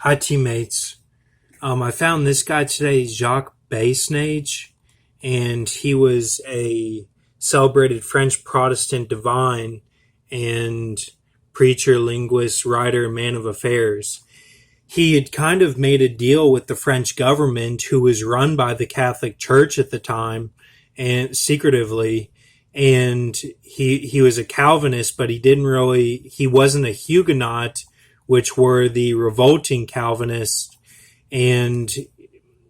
Hi, teammates. I found this guy today, Jacques Basnage, and he was a celebrated French Protestant divine and preacher, linguist, writer, man of affairs. He had kind of made a deal with the French government, who was run by the Catholic Church at the time, and secretively. And he was a Calvinist, but he wasn't a Huguenot, which were the revolting Calvinists, and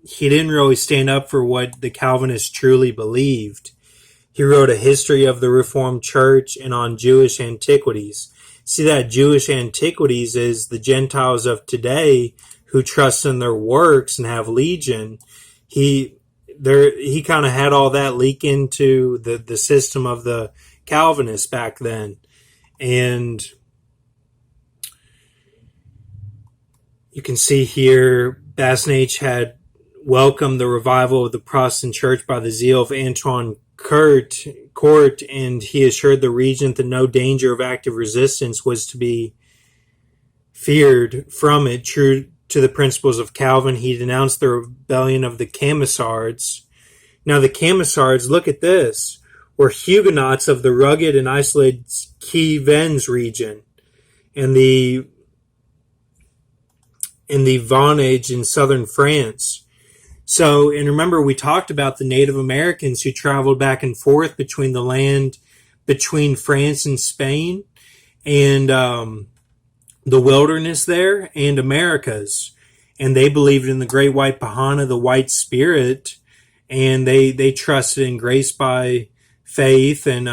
he didn't really stand up for what the Calvinists truly believed. He wrote a history of the Reformed Church and on Jewish antiquities. See, that Jewish antiquities is the Gentiles of today who trust in their works and have legion. He kind of had all that leak into the system of the Calvinists back then. And you can see here, Basnage had welcomed the revival of the Protestant Church by the zeal of Antoine Court, and he assured the regent that no danger of active resistance was to be feared from it. True to the principles of Calvin, he denounced the rebellion of the Camisards. Now, the Camisards, look at this, were Huguenots of the rugged and isolated Cevennes region, and the Vosges in southern France. So, and remember, we talked about the Native Americans who traveled back and forth between the land between France and Spain, and the wilderness there, and Americas. And they believed in the Great White Pahana, the White Spirit, and they trusted in grace by faith, and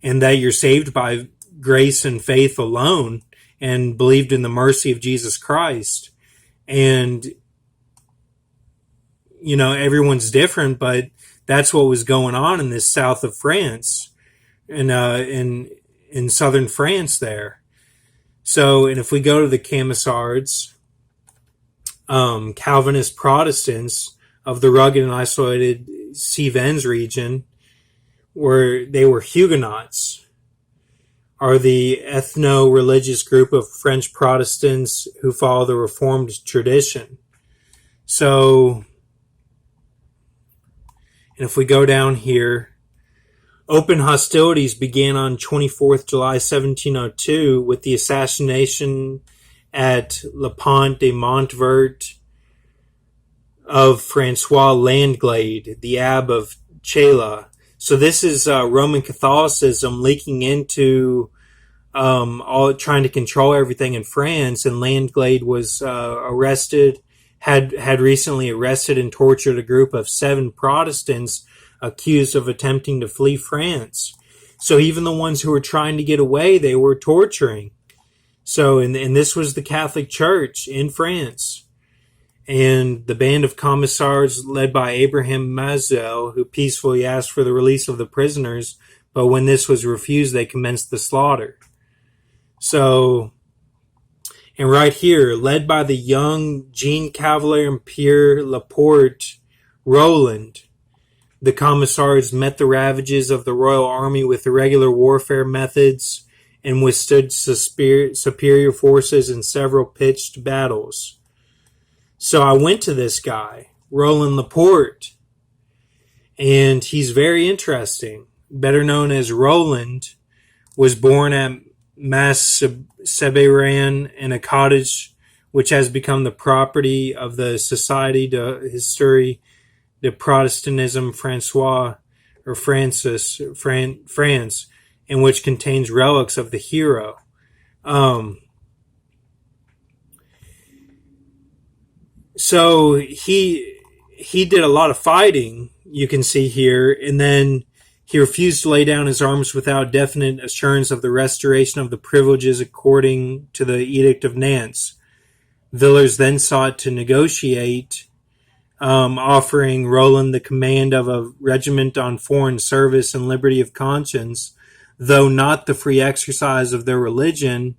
that you're saved by grace and faith alone, and believed in the mercy of Jesus Christ. And, you know, everyone's different, but that's what was going on in this south of France, and in southern France there. So, and if we go to the Camisards, Calvinist Protestants of the rugged and isolated Cevennes region, they were Huguenots, are the ethno-religious group of French Protestants who follow the Reformed tradition. So, and if we go down here, open hostilities began on 24th July 1702 with the assassination at Le Pont de Montvert of Francois Landglade, the abbot of Chela. So this is Roman Catholicism leaking into all trying to control everything in France, and Landglade was arrested, had recently arrested and tortured a group of 7 Protestants accused of attempting to flee France. So even the ones who were trying to get away, they were torturing. So, and this was the Catholic Church in France. And the band of commissars led by Abraham Mazel, who peacefully asked for the release of the prisoners, but when this was refused, they commenced the slaughter. So, and right here, led by the young Jean Cavalier and Pierre Laporte, Roland, the commissars met the ravages of the royal army with irregular warfare methods and withstood superior forces in several pitched battles. So I went to this guy, Roland Laporte, and he's very interesting. Better known as Roland, was born at Mas-Seberan in a cottage which has become the property of the Society de Histoire de Protestantisme Francois, or France, in which contains relics of the hero. So he did a lot of fighting, you can see here, and then he refused to lay down his arms without definite assurance of the restoration of the privileges according to the Edict of Nantes. Villars then sought to negotiate, offering Roland the command of a regiment on foreign service and liberty of conscience, though not the free exercise of their religion,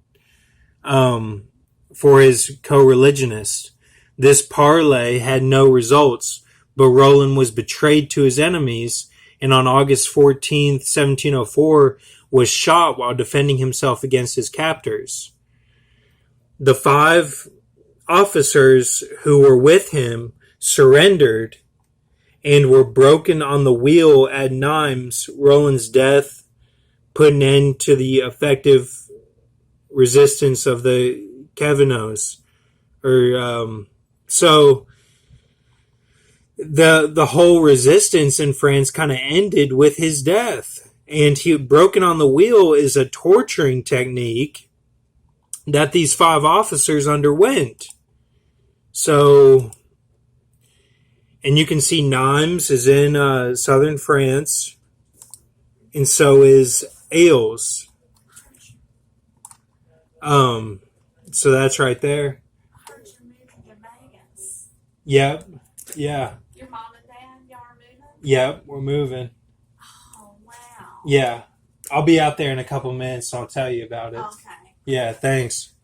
for his co-religionists. This parley had no results, but Roland was betrayed to his enemies, and on August 14th, 1704, was shot while defending himself against his captors. the 5 officers who were with him surrendered and were broken on the wheel at Nimes. Roland's death put an end to the effective resistance of the Cavenauds. So the whole resistance in France kind of ended with his death. And broken on the wheel is a torturing technique that these 5 officers underwent. So, and you can see Nimes is in southern France, and so is Ailes. So that's right there. I heard you're moving to Vegas. Yep. Yeah. Your mom and dad, y'all are moving? Yep, we're moving. Oh, wow. Yeah. I'll be out there in a couple minutes, so I'll tell you about it. Okay. Yeah, thanks.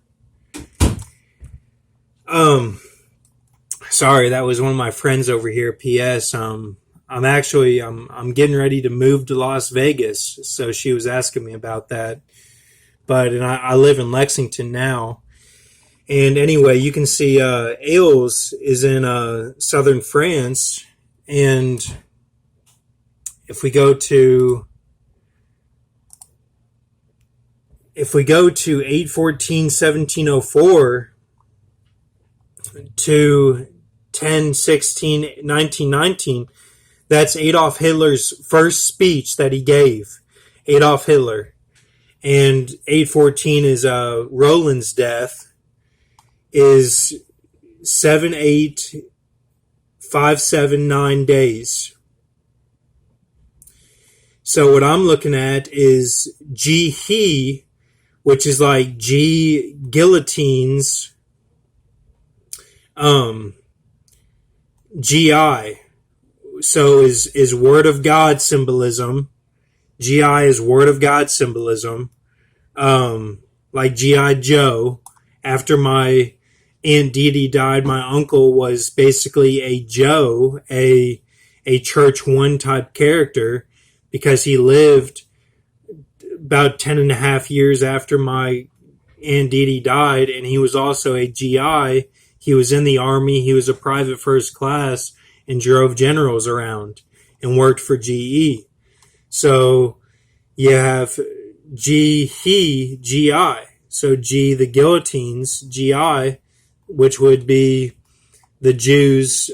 Sorry, that was one of my friends over here. P.S. I'm getting ready to move to Las Vegas, so she was asking me about that. And I live in Lexington now. And anyway, you can see Ailes is in southern France, and if we go to 8/14/1704 to 10/16/1919, that's Adolf Hitler's first speech that he gave. Adolf Hitler. And 8/14 is Roland's death, is 7/8/579 days. So what I'm looking at is G he, which is like G guillotines, GI. So is Word of God symbolism. GI is Word of God symbolism. Like G.I. Joe. After my Aunt Dee Dee died, my uncle was basically a Joe, a Church One type character, because he lived about 10.5 years after my Aunt Dee Dee died, and he was also a GI. He was in the Army, he was a private first class, and drove generals around, and worked for GE. So you have G he, GI. So G the guillotines, GI, which would be the Jews